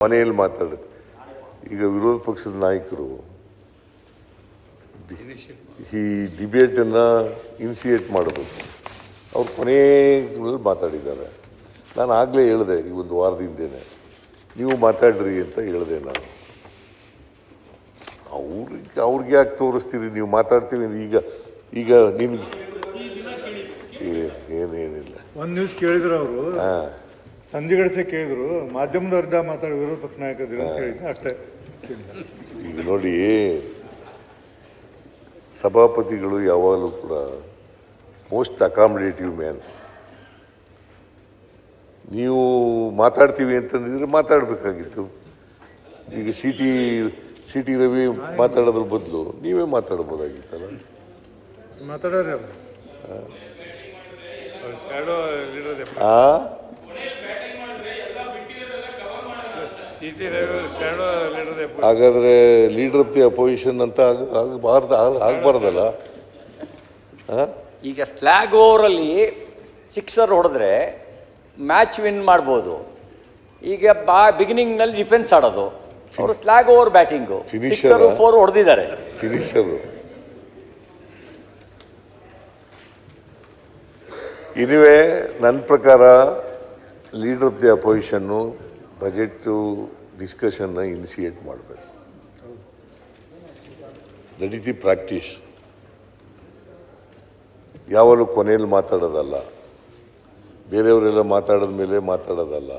ಮನೆಯಲ್ಲಿ ಮಾತಾಡೋದು. ಈಗ ವಿರೋಧ ಪಕ್ಷದ ನಾಯಕರು ಈ ಡಿಬೇಟನ್ನು ಇನಿಷಿಯೇಟ್ ಮಾಡಬೇಕು. ಅವ್ರು ಕೊನೆಯಲ್ಲಿ ಮಾತಾಡಿದ್ದಾರೆ. ನಾನು ಆಗಲೇ ಹೇಳಿದೆ, ಈ ಒಂದು ವಾರದಿಂದೇನೆ ನೀವು ಮಾತಾಡ್ರಿ ಅಂತ ಹೇಳಿದೆ ನಾನು. ಅವ್ರಿಗೆ ಯಾಕೆ ತೋರಿಸ್ತೀರಿ, ನೀವು ಮಾತಾಡ್ತೀವಿ ಈಗ ಈಗ ನಿಮ್ಗೆ ಏನೇನಿಲ್ಲ. ಒಂದು ನ್ಯೂಸ್ ಕೇಳಿದ್ರು ಅವರು, ಸಂಜೆಗಡೆ ಕೇಳಿದ್ರು, ಮಾಧ್ಯಮದವ್ರದ ಮಾತಾಡಿ ವಿರೋಧ ಪಕ್ಷ ನಾಯಕರು ಅಂತ ಹೇಳಿದ್ರು ಅಷ್ಟೇ. ಈಗ ನೋಡಿ, ಸಭಾಪತಿಗಳು ಯಾವಾಗಲೂ ಕೂಡ ಮೋಸ್ಟ್ ಅಕಾಮಿಡೇಟಿವ್ ಮ್ಯಾನ್. ನೀವು ಮಾತಾಡ್ತೀವಿ ಅಂತಂದಿದ್ರೆ ಮಾತಾಡಬೇಕಾಗಿತ್ತು. ಈಗ ಸಿ ಟಿ ರವಿ ಮಾತಾಡೋದ್ರ ಬದಲು ನೀವೇ ಮಾತಾಡ್ಬೋದಾಗಿತ್ತಲ್ಲ. ಮಾತಾಡೋರು ಹಾಗಾದ್ರೆ ಲೀಡರ್ ಆಫ್ ದಿ ಅಪೋಸಿಷನ್ ಅಂತ ಆಗಬಾರ್ದಲ್ಲ. ಈಗ ಸ್ಲ್ಯಾಗ್ ಓವರಲ್ಲಿ ಸಿಕ್ಸರ್ ಹೊಡೆದ್ರೆ ಮ್ಯಾಚ್ ವಿನ್ ಮಾಡ್ಬೋದು. ಈಗ ಬಿಗಿನಿಂಗ್ನಲ್ಲಿ ಡಿಫೆನ್ಸ್ ಆಡೋದು, ಅವರು ಸ್ಲ್ಯಾಗ್ ಓವರ್ ಬ್ಯಾಟಿಂಗು, ಸಿಕ್ಸರ್ 4 ಹೊಡೆದಿದ್ದಾರೆ. ಫಿನಿಷರು ಇನಿವೇ ನನ್ನ ಪ್ರಕಾರ leader of the opposition budget ಡಿಸ್ಕಷನ್ನ ಇನಿಷಿಯೇಟ್ ಮಾಡಬೇಕು. That is the practice. ಯಾವಾಗಲೂ ಕೊನೆಯಲ್ಲಿ ಮಾತಾಡೋದಲ್ಲ, ಬೇರೆಯವರೆಲ್ಲ ಮಾತಾಡಿದ ಮೇಲೆ ಮಾತಾಡೋದಲ್ಲ.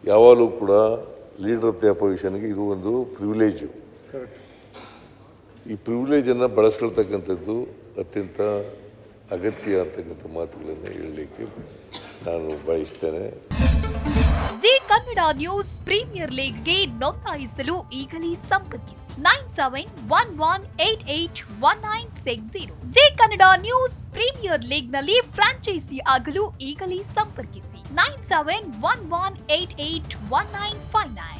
ಯಾವಾಗಲೂ ಕೂಡ ಲೀಡರ್ ಆಫ್ ದಿ ಅಪೋಸಿಷನ್ಗೆ ಇದು ಒಂದು ಪ್ರಿವಿಲೇಜು. ಈ ಪ್ರಿವಿಲೇಜನ್ನು ಬಳಸ್ಕೊಳ್ತಕ್ಕಂಥದ್ದು ಅತ್ಯಂತ ಅಗತ್ಯ ಅಂತಕ್ಕಂಥ ಮಾತುಗಳನ್ನು ಹೇಳಲಿಕ್ಕೆ ನಾನು ಬಯಸ್ತೇನೆ. ಜಿ ಕನ್ನಡ ನ್ಯೂಸ್ ಪ್ರೀಮಿಯರ್ ಲೀಗ್ಗೆ ನೋಂದಾಯಿಸಲು ಈಗಲೇ ಸಂಪರ್ಕಿಸಿ 9711881960. ಜಿ ಕನ್ನಡ ನ್ಯೂಸ್ ಪ್ರೀಮಿಯರ್ ಲೀಗ್ನಲ್ಲಿ ಫ್ರಾಂಚೈಸಿ ಆಗಲು ಈಗಲೇ ಸಂಪರ್ಕಿಸಿ 9711881959.